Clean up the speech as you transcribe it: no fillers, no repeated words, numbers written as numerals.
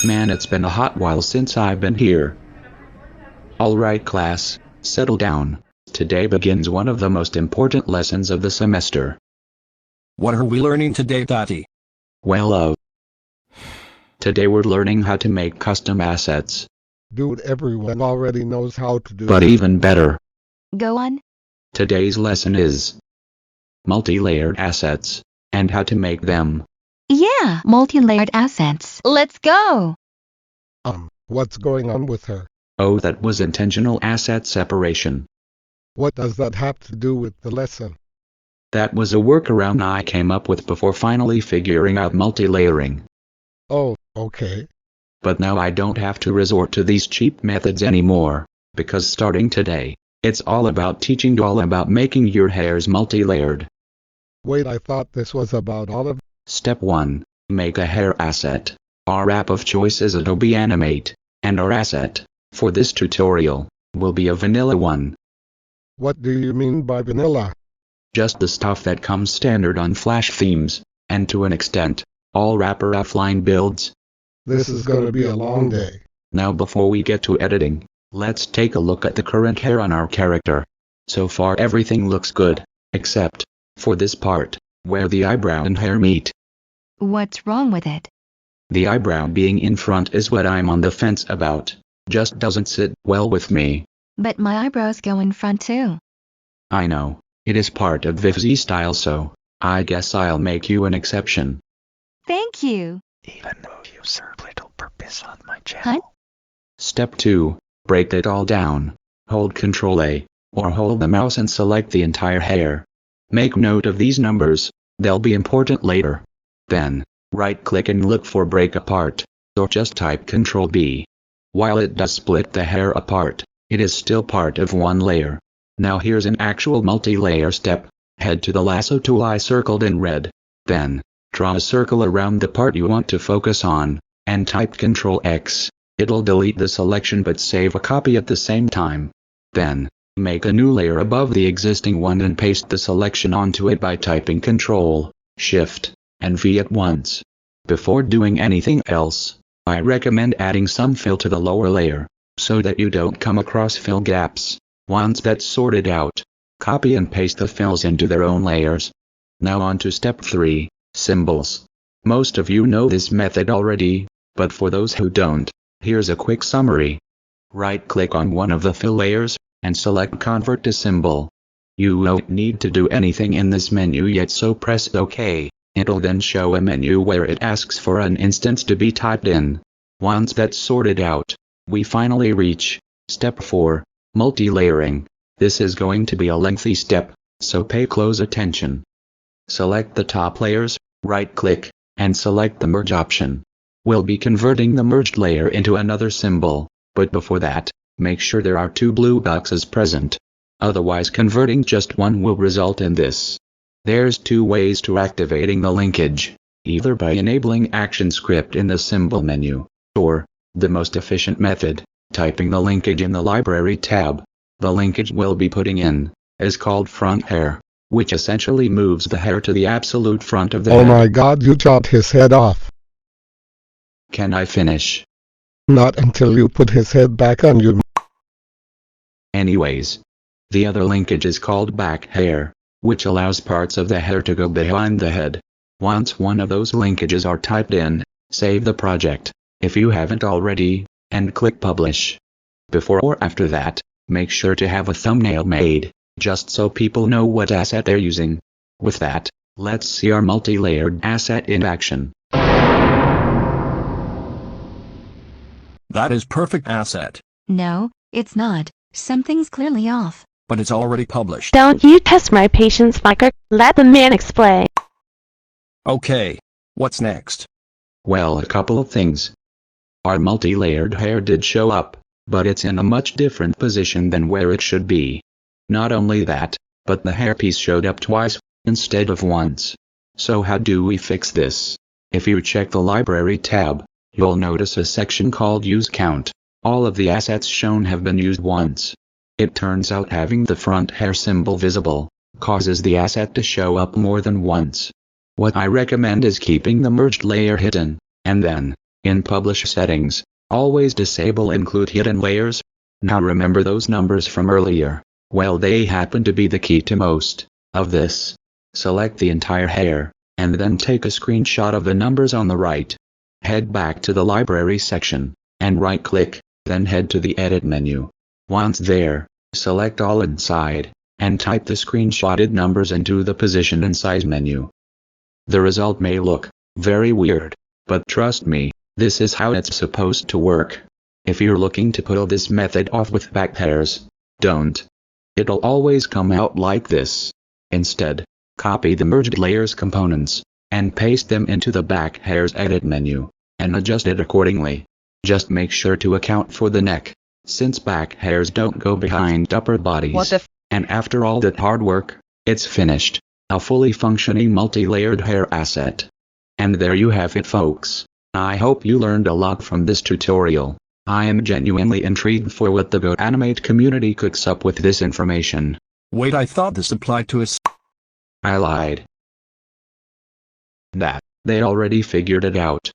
Man, it's been a hot while since I've been here. Alright class, settle down. Today begins one of the most important lessons of the semester. What are we learning today, Daddy? Well, today we're learning how to make custom assets. Dude, everyone already knows how to do But it. even better, Go on. today's lesson is multi-layered assets, and how to make them. Yeah, multi-layered assets. Let's go! What's going on with her? Oh, that was intentional asset separation. What does that have to do with the lesson? That was a workaround I came up with before finally figuring out multi-layering. Oh, okay. But now I don't have to resort to these cheap methods anymore, because starting today, it's all about teaching you all about making your hairs multi-layered. Wait, I thought this was about all of... Step 1. Make a hair asset. Our app of choice is Adobe Animate, and our asset, for this tutorial, will be a vanilla one. What do you mean by vanilla? Just the stuff that comes standard on Flash themes, and to an extent, all wrapper offline builds. This is gonna be a long day. Now before we get to editing, let's take a look at the current hair on our character. So far everything looks good, except for this part, where the eyebrow and hair meet. What's wrong with it? The eyebrow being in front is what I'm on the fence about. Just doesn't sit well with me. But my eyebrows go in front too. I know, it is part of Vivziepop style, so I guess I'll make you an exception. Thank you. Even though you serve little purpose on my channel. Step 2. Break it all down. Hold Ctrl A, or hold the mouse and select the entire hair. Make note of these numbers, they'll be important later. Then, right-click and look for Break Apart, or just type Ctrl B. While it does split the hair apart, it is still part of one layer. Now here's an actual multi-layer step. Head to the lasso tool I circled in red. Then, draw a circle around the part you want to focus on, and type Ctrl X. It'll delete the selection but save a copy at the same time. Then, make a new layer above the existing one and paste the selection onto it by typing Ctrl, Shift, and V at once. Before doing anything else, I recommend adding some fill to the lower layer, so that you don't come across fill gaps. Once that's sorted out, copy and paste the fills into their own layers. Now on to step 3, symbols. Most of you know this method already, but for those who don't, here's a quick summary. Right-click on one of the fill layers, and select Convert to Symbol. You won't need to do anything in this menu yet, so press OK. It'll then show a menu where it asks for an instance to be typed in. Once that's sorted out, we finally reach step 4, multi-layering. This is going to be a lengthy step, so pay close attention. Select the top layers, right-click, and select the merge option. We'll be converting the merged layer into another symbol, but before that, make sure there are 2 blue boxes present. Otherwise converting just one will result in this. There's 2 ways to activating the linkage, either by enabling ActionScript in the symbol menu, or, the most efficient method, typing the linkage in the Library tab. The linkage we'll be putting in is called front hair, which essentially moves the hair to the absolute front of the head. Oh my god, you chopped his head off. Can I finish? Not until you put his head back on you. Anyways, the other linkage is called back hair, which allows parts of the hair to go behind the head. Once one of those linkages are typed in, save the project, if you haven't already, and click Publish. Before or after that, make sure to have a thumbnail made, just so people know what asset they're using. With that, let's see our multi-layered asset in action. That is perfect asset, No, it's not. Something's clearly off. but it's already published. Don't you test my patience, fucker. Let the man explain. Okay, what's next? Well, a couple of things. Our multi-layered hair did show up, but it's in a much different position than where it should be. Not only that, but the hairpiece showed up twice, instead of once. So how do we fix this? If you check the Library tab, you'll notice a section called Use Count. All of the assets shown have been used once. It turns out having the front hair symbol visible causes the asset to show up more than once. What I recommend is keeping the merged layer hidden, and then, In Publish settings, always disable Include Hidden Layers. Now remember those numbers from earlier? Well, they happen to be the key to most of this. Select the entire hair, and then take a screenshot of the numbers on the right. Head back to the library section, and right-click, then head to the edit menu. Once there, select all inside, and type the screenshotted numbers into the position and size menu. The result may look very weird, but trust me, this is how it's supposed to work. If you're looking to pull this method off with back hairs, don't. It'll always come out like this. Instead, copy the merged layers components, and paste them into the back hairs edit menu, and adjust it accordingly. Just make sure to account for the neck, since back hairs don't go behind upper bodies. And after all that hard work, it's finished. A fully functioning multi-layered hair asset. And there you have it, folks. I hope you learned a lot from this tutorial. I am genuinely intrigued for what the GoAnimate community cooks up with this information. Wait, I thought this applied to us. I lied. They already figured it out.